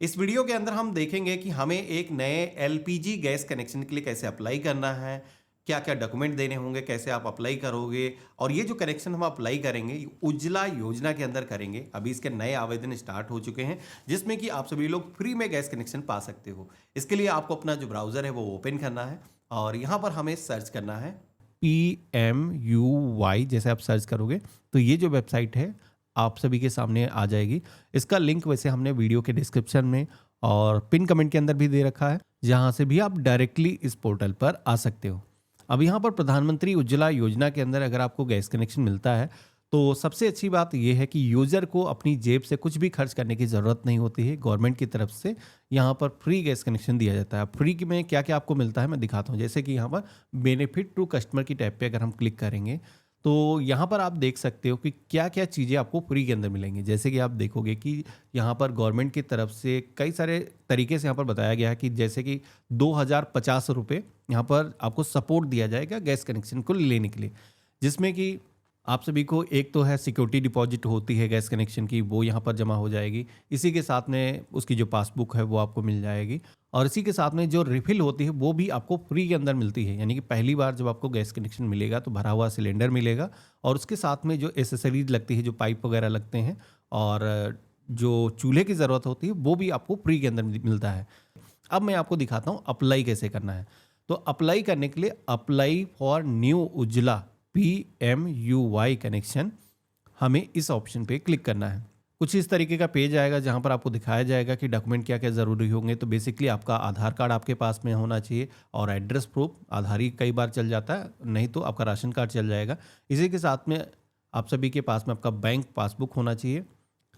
इस वीडियो के अंदर हम देखेंगे कि हमें एक नए एलपीजी गैस कनेक्शन के लिए कैसे अप्लाई करना है, क्या-क्या डॉक्यूमेंट देने होंगे, कैसे आप अप्लाई करोगे और ये जो कनेक्शन हम अप्लाई करेंगे, ये उज्ज्वला योजना के अंदर करेंगे। अभी इसके नए आवेदन स्टार्ट हो चुके हैं, जिसमें कि आप सभी लोग फ्री में गैस कनेक्शन पा सकते हो। इसके लिए आपको अपना जो ब्राउज़र है, वो ओपन करना है और यहाँ पर हमें सर्च करना है PMUY जैसे आप सर्च करोगे, तो ये जो वेबसाइट है आप सभी के सामने आ जाएगी। इसका लिंक वैसे हमने वीडियो के डिस्क्रिप्शन में और पिन कमेंट के अंदर भी दे रखा है, जहाँ से भी आप डायरेक्टली इस पोर्टल पर आ सकते हो। अब यहाँ पर प्रधानमंत्री उज्ज्वला योजना के अंदर अगर आपको गैस कनेक्शन मिलता है, तो सबसे अच्छी बात ये है कि यूज़र को अपनी जेब से कुछ भी खर्च करने की ज़रूरत नहीं होती है। गवर्नमेंट की तरफ से यहाँ पर फ्री गैस कनेक्शन दिया जाता है। फ्री की में क्या-क्या आपको मिलता है मैं दिखाता हूँ। जैसे कि यहाँ पर बेनिफिट टू कस्टमर की टैब पे अगर हम क्लिक करेंगे, तो यहाँ पर आप देख सकते हो कि क्या-क्या चीज़ें आपको फ्री के अंदर मिलेंगी। जैसे कि आप देखोगे कि यहाँ पर गवर्नमेंट की तरफ से कई सारे तरीके से यहाँ पर बताया गया है कि जैसे कि 2050 रुपये यहाँ पर आपको सपोर्ट दिया जाएगा गैस कनेक्शन को लेने के लिए। जिसमें कि आप सभी को एक तो है सिक्योरिटी डिपॉजिट होती है गैस कनेक्शन की, वो यहाँ पर जमा हो जाएगी। इसी के साथ में उसकी जो पासबुक है वो आपको मिल जाएगी और इसी के साथ में जो रिफ़िल होती है वो भी आपको फ्री के अंदर मिलती है। यानी कि पहली बार जब आपको गैस कनेक्शन मिलेगा तो भरा हुआ सिलेंडर मिलेगा और उसके साथ में जो एक्सेसरीज़ लगती है, जो पाइप वगैरह लगते हैं और जो चूल्हे की ज़रूरत होती है वो भी आपको फ्री के अंदर मिलता है। अब मैं आपको दिखाता हूँ अप्लाई कैसे करना है। तो अप्लाई करने के लिए apply for new Ujjwala PMUY connection हमें इस ऑप्शन पे क्लिक करना है। कुछ इस तरीके का पेज आएगा जहाँ पर आपको दिखाया जाएगा कि डॉक्यूमेंट क्या-क्या ज़रूरी होंगे। तो बेसिकली आपका आधार कार्ड आपके पास में होना चाहिए और एड्रेस प्रूफ, आधार ही कई बार चल जाता है, नहीं तो आपका राशन कार्ड चल जाएगा। इसी के साथ में आप सभी के पास में आपका बैंक पासबुक होना चाहिए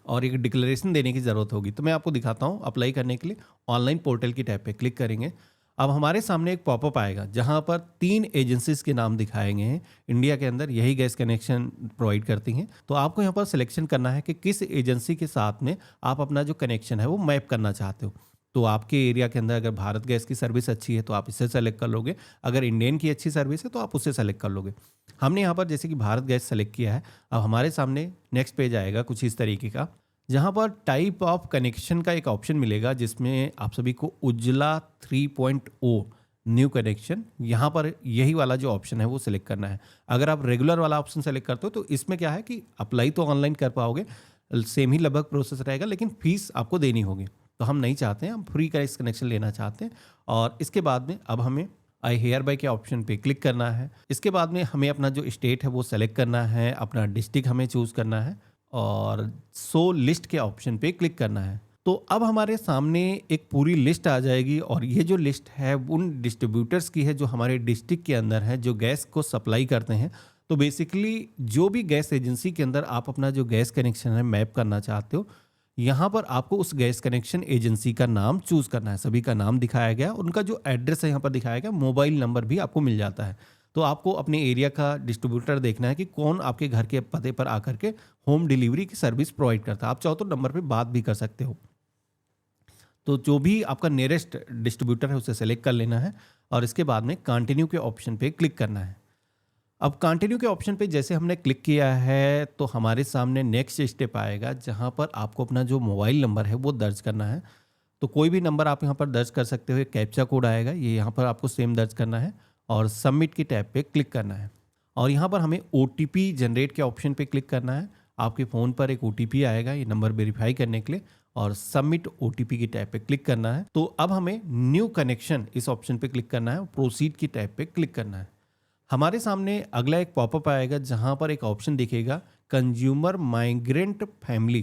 और एक डिक्लेरेशन देने की ज़रूरत होगी। तो मैं आपको दिखाता हूँ अप्लाई करने के लिए ऑनलाइन पोर्टल की टैब पे क्लिक करेंगे। अब हमारे सामने एक पॉपअप आएगा जहाँ पर 3 एजेंसीज़ के नाम दिखाए गए हैं। इंडिया के अंदर यही गैस कनेक्शन प्रोवाइड करती हैं। तो आपको यहाँ पर सिलेक्शन करना है कि किस एजेंसी के साथ में आप अपना जो कनेक्शन है वो मैप करना चाहते हो। तो आपके एरिया के अंदर अगर भारत गैस की सर्विस अच्छी है तो आप इसे सेलेक्ट कर लोगे। अगर इंडियन की अच्छी सर्विस है तो आप उसे सेलेक्ट कर लोगे। हमने यहाँ पर जैसे कि भारत गैस सेलेक्ट किया है। अब हमारे सामने नेक्स्ट पेज आएगा कुछ इस तरीके का, जहाँ पर टाइप ऑफ कनेक्शन का एक ऑप्शन मिलेगा जिसमें आप सभी को उज्ज्वला 3.0 न्यू कनेक्शन, यहाँ पर यही वाला जो ऑप्शन है वो सिलेक्ट करना है। अगर आप रेगुलर वाला ऑप्शन सेलेक्ट करते हो तो इसमें क्या है कि अप्लाई तो ऑनलाइन कर पाओगे, सेम ही लगभग प्रोसेस रहेगा, लेकिन फीस आपको देनी होगी। तो हम नहीं चाहते हैं, हम फ्री का इस कनेक्शन लेना चाहते हैं। और इसके बाद में अब हमें आई हेयर बाय के ऑप्शन पे क्लिक करना है। इसके बाद में हमें अपना जो स्टेट है वो सेलेक्ट करना है, अपना डिस्ट्रिक्ट हमें चूज़ करना है और शो लिस्ट के ऑप्शन पे क्लिक करना है। तो अब हमारे सामने एक पूरी लिस्ट आ जाएगी और ये जो लिस्ट है उन डिस्ट्रीब्यूटर्स की है जो हमारे डिस्ट्रिक्ट के अंदर है, जो गैस को सप्लाई करते हैं। तो बेसिकली जो भी गैस एजेंसी के अंदर आप अपना जो गैस कनेक्शन है मैप करना चाहते हो, यहाँ पर आपको उस गैस कनेक्शन एजेंसी का नाम चूज़ करना है। सभी का नाम दिखाया गया, उनका जो एड्रेस है यहाँ पर दिखाया गया, मोबाइल नंबर भी आपको मिल जाता है। तो आपको अपने एरिया का डिस्ट्रीब्यूटर देखना है कि कौन आपके घर के पते पर आकर के होम डिलीवरी की सर्विस प्रोवाइड करता है। आप चाहो तो नंबर पे बात भी कर सकते हो। तो जो भी आपका नियरेस्ट डिस्ट्रीब्यूटर है उसे सेलेक्ट कर लेना है और इसके बाद में कंटिन्यू के ऑप्शन पे क्लिक करना है। अब कंटिन्यू के ऑप्शन पे जैसे हमने क्लिक किया है तो हमारे सामने नेक्स्ट स्टेप आएगा जहाँ पर आपको अपना जो मोबाइल नंबर है वो दर्ज करना है। तो कोई भी नंबर आप यहाँ पर दर्ज कर सकते हो। एक कैप्चा कोड आएगा, ये यहाँ पर आपको सेम दर्ज करना है और सबमिट की टैब पे क्लिक करना है और यहाँ पर हमें OTP जनरेट के ऑप्शन पे क्लिक करना है। आपके फ़ोन पर एक OTP आएगा ये नंबर वेरीफाई करने के लिए और सबमिट OTP की टैब पे क्लिक करना है। तो अब हमें न्यू कनेक्शन इस ऑप्शन पे क्लिक करना है और प्रोसीड की टैब पे क्लिक करना है। हमारे सामने अगला एक पॉपअप आएगा जहाँ पर एक ऑप्शन दिखेगा कंज्यूमर माइग्रेंट फैमिली।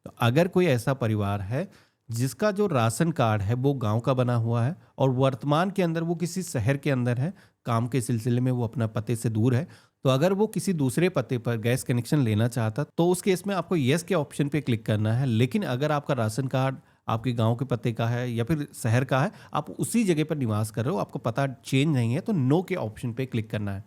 तो अगर कोई ऐसा परिवार है जिसका जो राशन कार्ड है वो गांव का बना हुआ है और वर्तमान के अंदर वो किसी शहर के अंदर है, काम के सिलसिले में वो अपना पते से दूर है, तो अगर वो किसी दूसरे पते पर गैस कनेक्शन लेना चाहता तो उस केस में आपको येस के ऑप्शन पे क्लिक करना है। लेकिन अगर आपका राशन कार्ड आपके गांव के पते का है या फिर शहर का है, आप उसी जगह पर निवास कर रहे हो, आपका पता चेंज नहीं है, तो नो के ऑप्शन पे क्लिक करना है।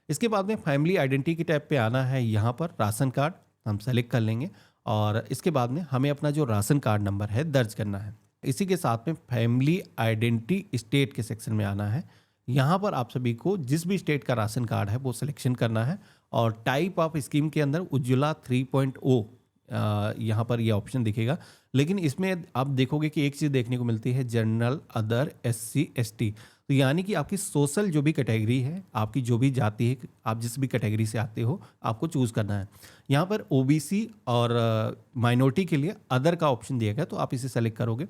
इसके बाद में फैमिली आइडेंटिटी की टैब पे आना है। यहाँ पर राशन कार्ड हम सेलेक्ट कर लेंगे और इसके बाद में हमें अपना जो राशन कार्ड नंबर है दर्ज करना है। इसी के साथ में फैमिली आइडेंटिटी स्टेट के सेक्शन में आना है। यहाँ पर आप सभी को जिस भी स्टेट का राशन कार्ड है वो सिलेक्शन करना है और टाइप ऑफ स्कीम के अंदर उज्ज्वला 3.0 यहाँ पर ये ऑप्शन दिखेगा। लेकिन इसमें आप देखोगे कि एक चीज़ देखने को मिलती है, जनरल, अदर, SC ST। तो यानी कि आपकी सोशल जो भी कैटेगरी है, आपकी जो भी जाति है, आप जिस भी कैटेगरी से आते हो, आपको चूज़ करना है। यहाँ पर OBC और माइनॉरिटी के लिए अदर का ऑप्शन दिया गया, तो आप इसे सेलेक्ट करोगे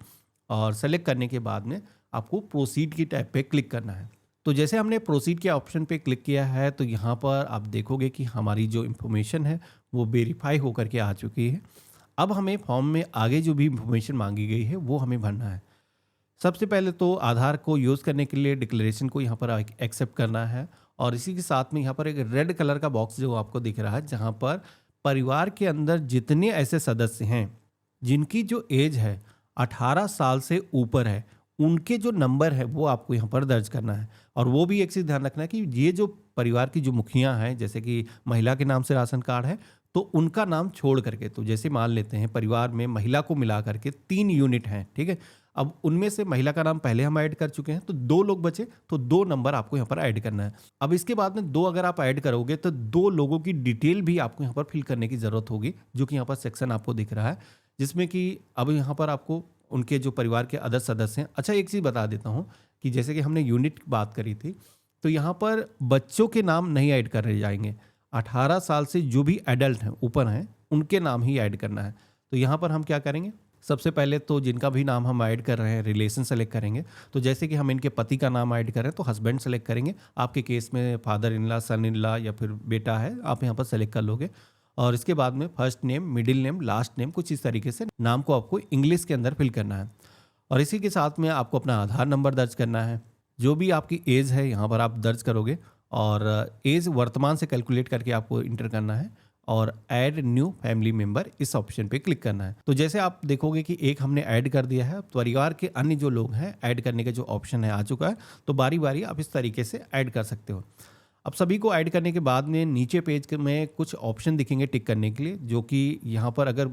और सेलेक्ट करने के बाद में आपको प्रोसीड की टैब पे क्लिक करना है। तो जैसे हमने प्रोसीड के ऑप्शन पे क्लिक किया है, तो यहाँ पर आप देखोगे कि हमारी जो इन्फॉर्मेशन है वो वेरीफाई होकर के आ चुकी है। अब हमें फॉर्म में आगे जो भी इन्फॉर्मेशन मांगी गई है वो हमें भरना है। सबसे पहले तो आधार को यूज़ करने के लिए डिक्लेरेशन को यहाँ पर एक्सेप्ट करना है, और इसी के साथ में यहाँ पर एक रेड कलर का बॉक्स जो आपको दिख रहा है, जहाँ पर परिवार के अंदर जितने ऐसे सदस्य हैं जिनकी जो एज है 18 साल से ऊपर है, उनके जो नंबर है वो आपको यहाँ पर दर्ज करना है। और वो भी एक चीज़ ध्यान रखना है कि ये जो परिवार की जो मुखिया हैं, जैसे कि महिला के नाम से राशन कार्ड है, तो उनका नाम छोड़ करके, तो जैसे मान लेते हैं परिवार में महिला को मिला करके 3 यूनिट हैं, ठीक है। अब उनमें से महिला का नाम पहले हम ऐड कर चुके हैं, तो 2 लोग बचे, तो 2 नंबर आपको यहाँ पर ऐड करना है। अब इसके बाद में 2 अगर आप ऐड करोगे तो 2 लोगों की डिटेल भी आपको यहाँ पर फिल करने की ज़रूरत होगी, जो कि यहाँ पर सेक्शन आपको दिख रहा है, जिसमें कि अब यहाँ पर आपको उनके जो परिवार के अदर सदस्य हैं। अच्छा, एक चीज़ बता देता हूँ कि जैसे कि हमने यूनिट की बात करी थी, तो यहाँ पर बच्चों के नाम नहीं ऐड करे जाएंगे। 18 साल से जो भी एडल्ट हैं, ऊपर हैं, उनके नाम ही ऐड करना है। तो यहाँ पर हम क्या करेंगे, सबसे पहले तो जिनका भी नाम हम ऐड कर रहे हैं रिलेशन सेलेक्ट करेंगे। तो जैसे कि हम इनके पति का नाम ऐड कर रहे हैं, तो हस्बैंड सेलेक्ट करेंगे। आपके केस में father in law, son in law या फिर बेटा है, आप यहाँ पर सेलेक्ट कर लोगे। और इसके बाद में first name, middle name, last name, कुछ इस तरीके से नाम को आपको इंग्लिश के अंदर फिल करना है। और इसी के साथ में आपको अपना आधार नंबर दर्ज करना है। जो भी आपकी एज है यहाँ पर आप दर्ज करोगे, और एज वर्तमान से कैलकुलेट करके आपको इंटर करना है, और ऐड न्यू फैमिली मेंबर इस ऑप्शन पे क्लिक करना है। तो जैसे आप देखोगे कि एक हमने ऐड कर दिया है, परिवार के अन्य जो लोग हैं ऐड करने का जो ऑप्शन है आ चुका है। तो बारी बारी आप इस तरीके से ऐड कर सकते हो। अब सभी को ऐड करने के बाद में नीचे पेज में कुछ ऑप्शन दिखेंगे टिक करने के लिए, जो कि यहाँ पर अगर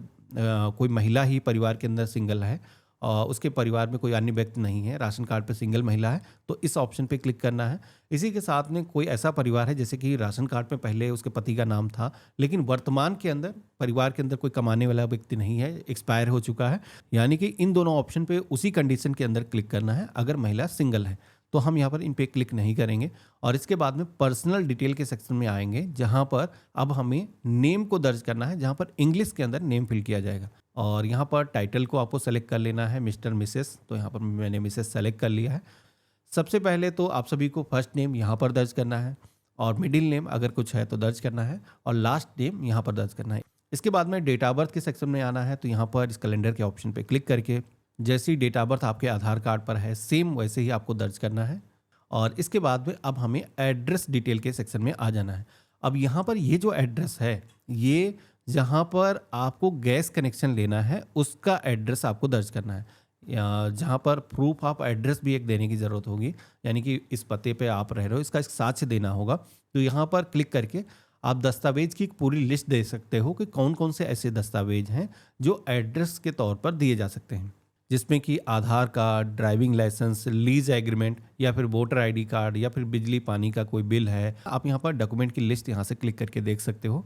कोई महिला ही परिवार के अंदर सिंगल है और उसके परिवार में कोई अन्य व्यक्ति नहीं है, राशन कार्ड पे सिंगल महिला है, तो इस ऑप्शन पे क्लिक करना है। इसी के साथ में कोई ऐसा परिवार है जैसे कि राशन कार्ड पे पहले उसके पति का नाम था, लेकिन वर्तमान के अंदर परिवार के अंदर कोई कमाने वाला व्यक्ति नहीं है, एक्सपायर हो चुका है, यानी कि इन दोनों ऑप्शन पे उसी कंडीशन के अंदर क्लिक करना है। अगर महिला सिंगल है तो हम यहाँ पर इन पे क्लिक नहीं करेंगे। और इसके बाद में पर्सनल डिटेल के सेक्शन में आएंगे, जहाँ पर अब हमें नेम को दर्ज करना है, जहाँ पर इंग्लिश के अंदर नेम फिल किया जाएगा। और यहाँ पर टाइटल को आपको सेलेक्ट कर लेना है, मिस्टर मिसेस, तो यहाँ पर मैंने मिसेस सेलेक्ट कर लिया है। सबसे पहले तो आप सभी को फर्स्ट नेम यहाँ पर दर्ज करना है, और मिडिल नेम अगर कुछ है तो दर्ज करना है, और लास्ट नेम यहाँ पर दर्ज करना है। इसके बाद में डेट ऑफ बर्थ के सेक्शन में आना है, तो यहाँ पर इस कैलेंडर के ऑप्शन पर क्लिक करके जैसे ही डेट ऑफ बर्थ आपके आधार कार्ड पर है, सेम वैसे ही आपको दर्ज करना है। और इसके बाद में अब हमें एड्रेस डिटेल के सेक्शन में आ जाना है। अब यहाँ पर ये जो एड्रेस है, ये जहाँ पर आपको गैस कनेक्शन लेना है उसका एड्रेस आपको दर्ज करना है, या जहाँ पर प्रूफ ऑफ एड्रेस भी एक देने की ज़रूरत होगी, यानी कि इस पते पे आप रह रहे हो, इसका साक्ष्य देना होगा। तो यहाँ पर क्लिक करके आप दस्तावेज की एक पूरी लिस्ट दे सकते हो कि कौन कौन से ऐसे दस्तावेज हैं जो एड्रेस के तौर पर दिए जा सकते हैं, जिसमें कि Aadhaar card, driving licence, lease agreement, या फिर वोटर आईडी कार्ड, या फिर बिजली पानी का कोई बिल है। आप यहाँ पर डॉक्यूमेंट की लिस्ट यहाँ से क्लिक करके देख सकते हो।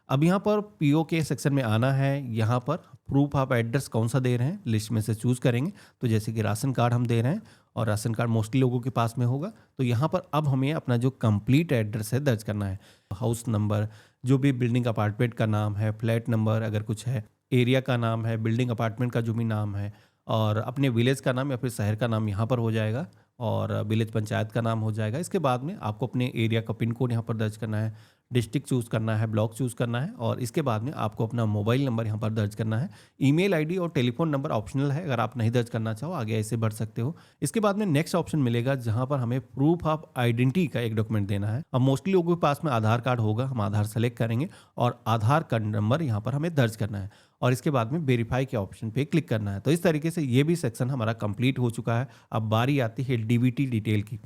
अब यहाँ पर पीओ के सेक्शन में आना है, यहाँ पर प्रूफ ऑफ एड्रेस कौन सा दे रहे हैं, लिस्ट में से चूज़ करेंगे। तो जैसे कि राशन कार्ड हम दे रहे हैं, और राशन कार्ड मोस्टली लोगों के पास में होगा, तो यहाँ पर अब हमें अपना जो कंप्लीट एड्रेस है दर्ज करना है। हाउस नंबर, जो भी बिल्डिंग अपार्टमेंट का नाम है, फ्लैट नंबर अगर कुछ है, एरिया का नाम है, बिल्डिंग अपार्टमेंट का जो भी नाम है, और अपने विलेज का नाम या फिर शहर का नाम यहाँ पर हो जाएगा, और विलेज पंचायत का नाम हो जाएगा। इसके बाद में आपको अपने एरिया का पिन कोड यहाँ पर दर्ज करना है, डिस्ट्रिक्ट चूज़ करना है, ब्लॉक चूज़ करना है, और इसके बाद में आपको अपना मोबाइल नंबर यहाँ पर दर्ज करना है। ईमेल आईडी और टेलीफोन नंबर ऑप्शनल है, अगर आप नहीं दर्ज करना चाहो आगे ऐसे बढ़ सकते हो। इसके बाद में नेक्स्ट ऑप्शन मिलेगा, जहाँ पर हमें प्रूफ ऑफ आइडेंटिटी का एक डॉक्यूमेंट देना है। अब मोस्टली लोगों के पास में आधार कार्ड होगा, हम आधार सेलेक्ट करेंगे और आधार कार्ड नंबर यहाँ पर हमें दर्ज करना है, और इसके बाद में वेरीफाई के ऑप्शन पे क्लिक करना है। तो इस तरीके से ये भी सेक्शन हमारा कंप्लीट हो चुका है। अब बारी आती है डीबीटी डिटेल की,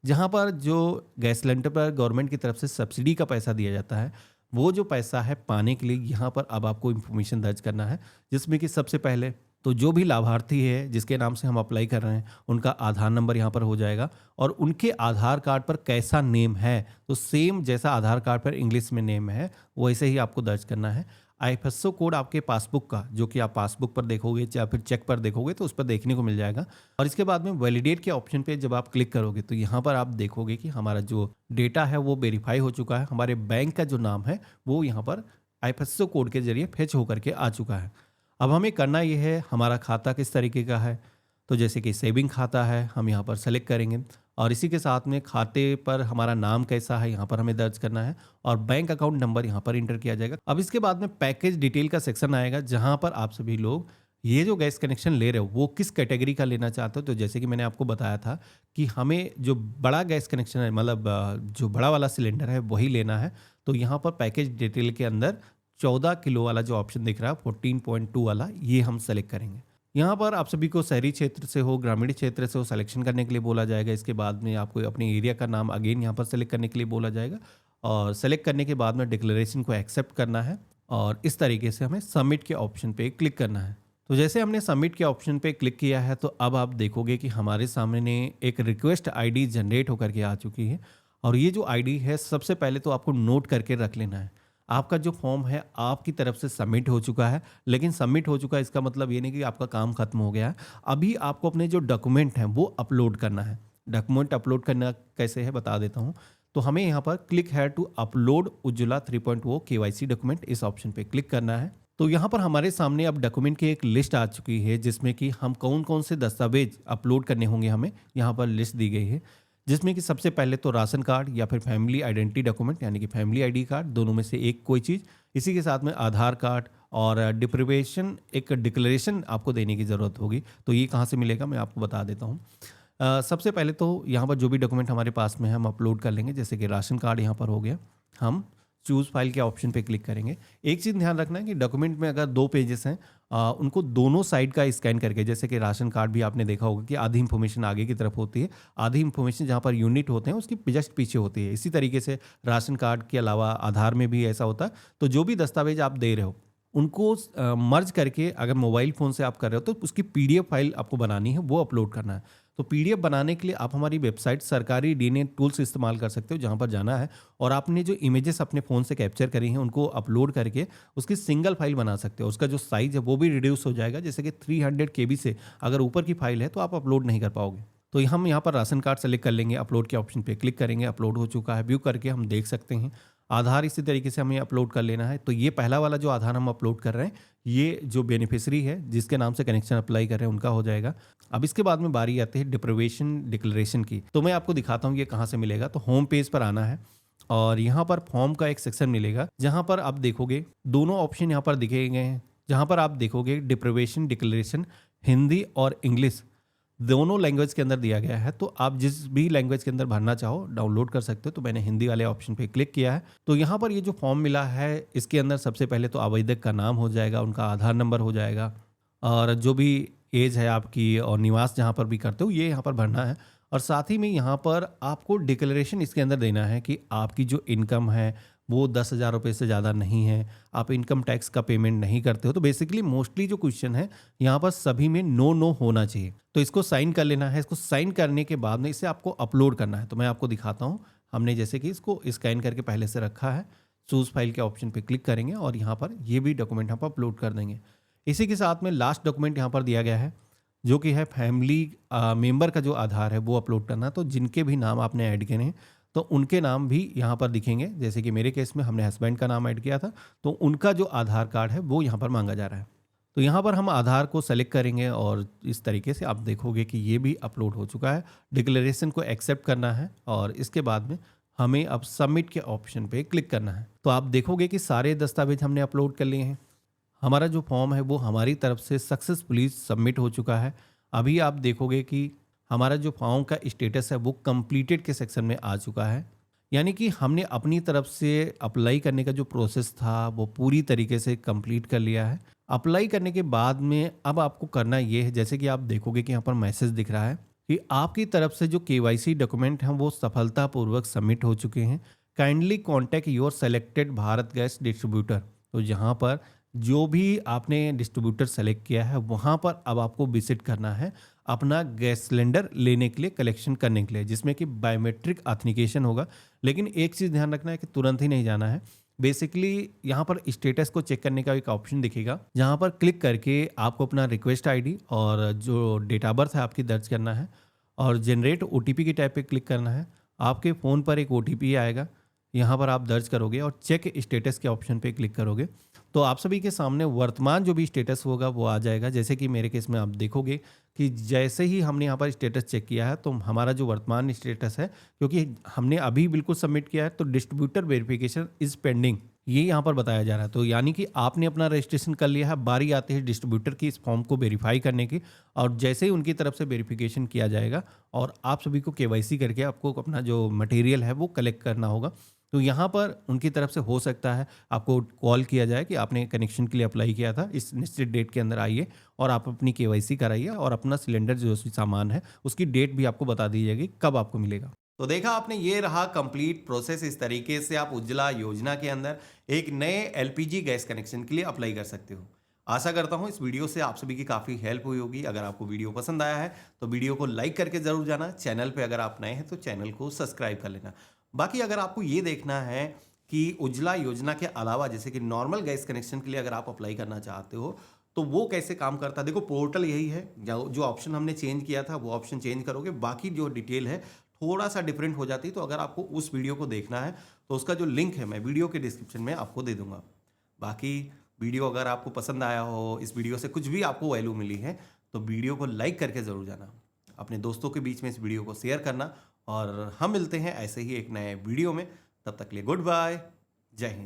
जहाँ पर जो गैस सिलेंडर पर गवर्नमेंट की तरफ से सब्सिडी का पैसा दिया जाता है, वो जो पैसा है पाने के लिए यहाँ पर अब आपको इन्फॉर्मेशन दर्ज करना है, जिसमें कि सबसे पहले तो जो भी लाभार्थी है जिसके नाम से हम अप्लाई कर रहे हैं, उनका आधार नंबर यहाँ पर हो जाएगा, और उनके आधार कार्ड पर कैसा नेम है, तो सेम जैसा आधार कार्ड पर इंग्लिश में नेम है वैसे ही आपको दर्ज करना है। आईएफएसओ कोड आपके पासबुक का, जो कि आप पासबुक पर देखोगे या फिर चेक पर देखोगे तो उस पर देखने को मिल जाएगा। और इसके बाद में वैलिडेट के ऑप्शन पे जब आप क्लिक करोगे तो यहाँ पर आप देखोगे कि हमारा जो डेटा है वो वेरीफाई हो चुका है, हमारे बैंक का जो नाम है वो यहाँ पर आईएफएसओ कोड के जरिए फेच होकर के आ चुका है। अब हमें करना ये है, हमारा खाता किस तरीके का है, तो जैसे कि सेविंग खाता है हम यहाँ पर सेलेक्ट करेंगे, और इसी के साथ में खाते पर हमारा नाम कैसा है यहाँ पर हमें दर्ज करना है, और बैंक अकाउंट नंबर यहाँ पर इंटर किया जाएगा। अब इसके बाद में पैकेज डिटेल का सेक्शन आएगा, जहाँ पर आप सभी लोग ये जो गैस कनेक्शन ले रहे हो वो किस कैटेगरी का लेना चाहते हो। तो जैसे कि मैंने आपको बताया था कि हमें जो बड़ा गैस कनेक्शन है, मतलब जो बड़ा वाला सिलेंडर है वही लेना है। तो यहाँ पर पैकेज डिटेल के अंदर 14 किलो वाला जो ऑप्शन दिख रहा है 14.2 वाला, ये हम सेलेक्ट करेंगे। यहाँ पर आप सभी को शहरी क्षेत्र से हो, ग्रामीण क्षेत्र से हो, सिलेक्शन करने के लिए बोला जाएगा। इसके बाद में आपको अपने एरिया का नाम अगेन यहाँ पर सेलेक्ट करने के लिए बोला जाएगा, और सेलेक्ट करने के बाद में डिक्लेरेशन को एक्सेप्ट करना है, और इस तरीके से हमें सबमिट के ऑप्शन पे क्लिक करना है। तो जैसे हमने सबमिट के ऑप्शन पे क्लिक किया है तो अब आप देखोगे कि हमारे सामने एक रिक्वेस्ट आईडी जनरेट होकर के आ चुकी है, और ये जो आईडी है सबसे पहले तो आपको नोट करके रख लेना है। आपका जो फॉर्म है आपकी तरफ से सबमिट हो चुका है, लेकिन सबमिट हो चुका है इसका मतलब ये नहीं कि आपका काम खत्म हो गया है। अभी आपको अपने जो डॉक्यूमेंट हैं वो अपलोड करना है। डॉक्यूमेंट अपलोड करना कैसे है बता देता हूँ। तो हमें यहाँ पर क्लिक है to upload Ujjwala 3.0 KYC document, इस ऑप्शन पे क्लिक करना है। तो यहाँ पर हमारे सामने अब डॉक्यूमेंट की एक लिस्ट आ चुकी है, जिसमें कि हम कौन कौन से दस्तावेज अपलोड करने होंगे हमें यहाँ पर लिस्ट दी गई है, जिसमें कि सबसे पहले तो राशन कार्ड या फिर फैमिली आइडेंटिटी डॉक्यूमेंट यानी कि फैमिली आईडी कार्ड, दोनों में से एक कोई चीज़। इसी के साथ में आधार कार्ड और डिप्रिवेशन एक डिक्लेरेशन आपको देने की ज़रूरत होगी। तो ये कहाँ से मिलेगा मैं आपको बता देता हूँ। सबसे पहले तो यहाँ पर जो भी डॉक्यूमेंट हमारे पास में है हम अपलोड कर लेंगे। जैसे कि राशन कार्ड यहाँ पर हो गया, हम चूज़ फाइल के ऑप्शन पे क्लिक करेंगे। एक चीज़ ध्यान रखना है कि डॉक्यूमेंट में अगर 2 पेजेस हैं उनको दोनों साइड का स्कैन करके, जैसे कि राशन कार्ड भी आपने देखा होगा कि आधी इंफॉर्मेशन आगे की तरफ होती है, आधी इंफॉर्मेशन जहाँ पर यूनिट होते हैं उसकी जस्ट पीछे होती है। इसी तरीके से राशन कार्ड के अलावा आधार में भी ऐसा होता है। तो जो भी दस्तावेज आप दे रहे हो उनको मर्ज करके, अगर मोबाइल फ़ोन से आप कर रहे हो तो उसकी पीडीएफ फाइल आपको बनानी है, वो अपलोड करना है। तो पीडीएफ बनाने के लिए आप हमारी वेबसाइट सरकारी डीएनए टूल्स इस्तेमाल कर सकते हो, जहाँ पर जाना है और आपने जो इमेजेस अपने फ़ोन से कैप्चर करी हैं उनको अपलोड करके उसकी सिंगल फाइल बना सकते हो। उसका जो साइज़ है वो भी रिड्यूस हो जाएगा। जैसे कि 300 KB से अगर ऊपर की फाइल है तो आप अपलोड नहीं कर पाओगे। तो हम यहाँ पर राशन कार्ड सेलेक्ट कर लेंगे, अपलोड के ऑप्शन पे क्लिक करेंगे, अपलोड हो चुका है, व्यू करके हम देख सकते हैं। आधार इसी तरीके से हमें अपलोड कर लेना है। तो ये पहला वाला जो आधार हम अपलोड कर रहे हैं, ये जो बेनिफिशियरी है जिसके नाम से कनेक्शन अप्लाई कर रहे हैं उनका हो जाएगा। अब इसके बाद में बारी आती है डिप्रिवेशन डिक्लेरेशन की। तो मैं आपको दिखाता हूँ ये कहाँ से मिलेगा। तो होम पेज पर आना है और यहाँ पर फॉर्म का एक सेक्शन मिलेगा, जहाँ पर आप देखोगे दोनों ऑप्शन यहाँ पर दिखे गए हैं। जहाँ पर आप देखोगे डिप्रिवेशन डिक्लेरेशन हिंदी और इंग्लिश दोनों लैंग्वेज के अंदर दिया गया है। तो आप जिस भी लैंग्वेज के अंदर भरना चाहो डाउनलोड कर सकते हो। तो मैंने हिंदी वाले ऑप्शन पे क्लिक किया है। तो यहाँ पर ये जो फॉर्म मिला है इसके अंदर सबसे पहले तो आवेदक का नाम हो जाएगा, उनका आधार नंबर हो जाएगा, और जो भी एज है आपकी और निवास जहाँ पर भी करते हो ये यहाँ पर भरना है। और साथ ही में यहाँ पर आपको डिक्लेरेशन इसके अंदर देना है कि आपकी जो इनकम है वो 10,000 रुपये से ज़्यादा नहीं है, आप इनकम टैक्स का पेमेंट नहीं करते हो। तो बेसिकली मोस्टली जो क्वेश्चन है यहाँ पर सभी में नो नो होना चाहिए। तो इसको साइन कर लेना है। इसको साइन करने के बाद में इसे आपको अपलोड करना है। तो मैं आपको दिखाता हूँ। हमने जैसे कि इसको स्कैन करके पहले से रखा है, चूज़ फाइल के ऑप्शन पे क्लिक करेंगे और यहाँ पर ये भी डॉक्यूमेंट यहाँ पर अपलोड कर देंगे। इसी के साथ में लास्ट डॉक्यूमेंट यहाँ पर दिया गया है जो कि है फैमिली मेंबर का जो आधार है वो अपलोड करना। तो जिनके भी नाम आपने ऐड किए हैं तो उनके नाम भी यहाँ पर दिखेंगे। जैसे कि मेरे केस में हमने हस्बैंड का नाम ऐड किया था, तो उनका जो आधार कार्ड है वो यहाँ पर मांगा जा रहा है। तो यहाँ पर हम आधार को सेलेक्ट करेंगे और इस तरीके से आप देखोगे कि ये भी अपलोड हो चुका है। डिक्लेरेशन को एक्सेप्ट करना है और इसके बाद में हमें अब सबमिट के ऑप्शन पे क्लिक करना है। तो आप देखोगे कि सारे दस्तावेज हमने अपलोड कर लिए हैं। हमारा जो फॉर्म है वो हमारी तरफ से सक्सेसफुली सबमिट हो चुका है। अभी आप देखोगे कि हमारा जो फॉर्म का स्टेटस है वो कंप्लीटेड के सेक्शन में आ चुका है, यानी कि हमने अपनी तरफ से अप्लाई करने का जो प्रोसेस था वो पूरी तरीके से कंप्लीट कर लिया है। अप्लाई करने के बाद में अब आपको करना ये है, जैसे कि आप देखोगे कि यहाँ पर मैसेज दिख रहा है कि आपकी तरफ से जो केवाईसी डॉक्यूमेंट हैं वो सफलतापूर्वक सबमिट हो चुके हैं। Kindly contact your selected Bharat gas distributor. तो यहाँ पर जो भी आपने डिस्ट्रीब्यूटर सेलेक्ट किया है वहाँ पर अब आपको विजिट करना है अपना गैस सिलेंडर लेने के लिए, कलेक्शन करने के लिए, जिसमें कि बायोमेट्रिक ऑथेंटिकेशन होगा। लेकिन एक चीज़ ध्यान रखना है कि तुरंत ही नहीं जाना है। बेसिकली यहाँ पर स्टेटस को चेक करने का एक ऑप्शन दिखेगा, जहाँ पर क्लिक करके आपको अपना रिक्वेस्ट आईडी और जो डेट ऑफ बर्थ है आपकी दर्ज करना है और जनरेट ओटीपी के टैब पे क्लिक करना है। आपके फ़ोन पर एक ओटीपी आएगा, यहाँ पर आप दर्ज करोगे और चेक स्टेटस के ऑप्शन पे क्लिक करोगे तो आप सभी के सामने वर्तमान जो भी स्टेटस होगा वो आ जाएगा। जैसे कि मेरे केस में आप देखोगे कि जैसे ही हमने यहाँ पर स्टेटस चेक किया है तो हमारा जो वर्तमान स्टेटस है, क्योंकि हमने अभी बिल्कुल सबमिट किया है, तो डिस्ट्रीब्यूटर वेरिफिकेशन इज पेंडिंग ये यहाँ पर बताया जा रहा है। तो यानी कि आपने अपना रजिस्ट्रेशन कर लिया है, बारी आती है डिस्ट्रीब्यूटर की इस फॉर्म को वेरीफाई करने की, और जैसे ही उनकी तरफ से वेरिफिकेशन किया जाएगा और आप सभी को केवाईसी करके आपको अपना जो मटेरियल है वो कलेक्ट करना होगा। तो यहाँ पर उनकी तरफ से हो सकता है आपको कॉल किया जाए कि आपने कनेक्शन के लिए अप्लाई किया था, इस निश्चित डेट के अंदर आइए और आप अपनी केवाईसी कराइए और अपना सिलेंडर जो सामान है उसकी डेट भी आपको बता दी जाएगी कब आपको मिलेगा। तो देखा आपने, ये रहा कंप्लीट प्रोसेस। इस तरीके से आप उज्ज्वला योजना के अंदर एक नए एलपीजी गैस कनेक्शन के लिए अप्लाई कर सकते हो। आशा करता हूँ इस वीडियो से आप सभी की काफ़ी हेल्प हुई होगी। अगर आपको वीडियो पसंद आया है तो वीडियो को लाइक करके ज़रूर जाना। चैनल पे अगर आप नए हैं तो चैनल को सब्सक्राइब कर लेना। बाकी अगर आपको ये देखना है कि उज्ज्वला योजना के अलावा जैसे कि नॉर्मल गैस कनेक्शन के लिए अगर आप अप्लाई करना चाहते हो तो वो कैसे काम करता है, देखो पोर्टल यही है। जो ऑप्शन हमने चेंज किया था वो ऑप्शन चेंज करोगे, बाकी जो डिटेल है थोड़ा सा डिफरेंट हो जाती है। तो अगर आपको उस वीडियो को देखना है तो उसका जो लिंक है मैं वीडियो के डिस्क्रिप्शन में आपको दे दूंगा। बाकी वीडियो अगर आपको पसंद आया हो, इस वीडियो से कुछ भी आपको वैल्यू मिली है तो वीडियो को लाइक करके ज़रूर जाना, अपने दोस्तों के बीच में इस वीडियो को शेयर करना। और हम मिलते हैं ऐसे ही एक नए वीडियो में, तब तक के लिए गुड बाय, जय हिंद।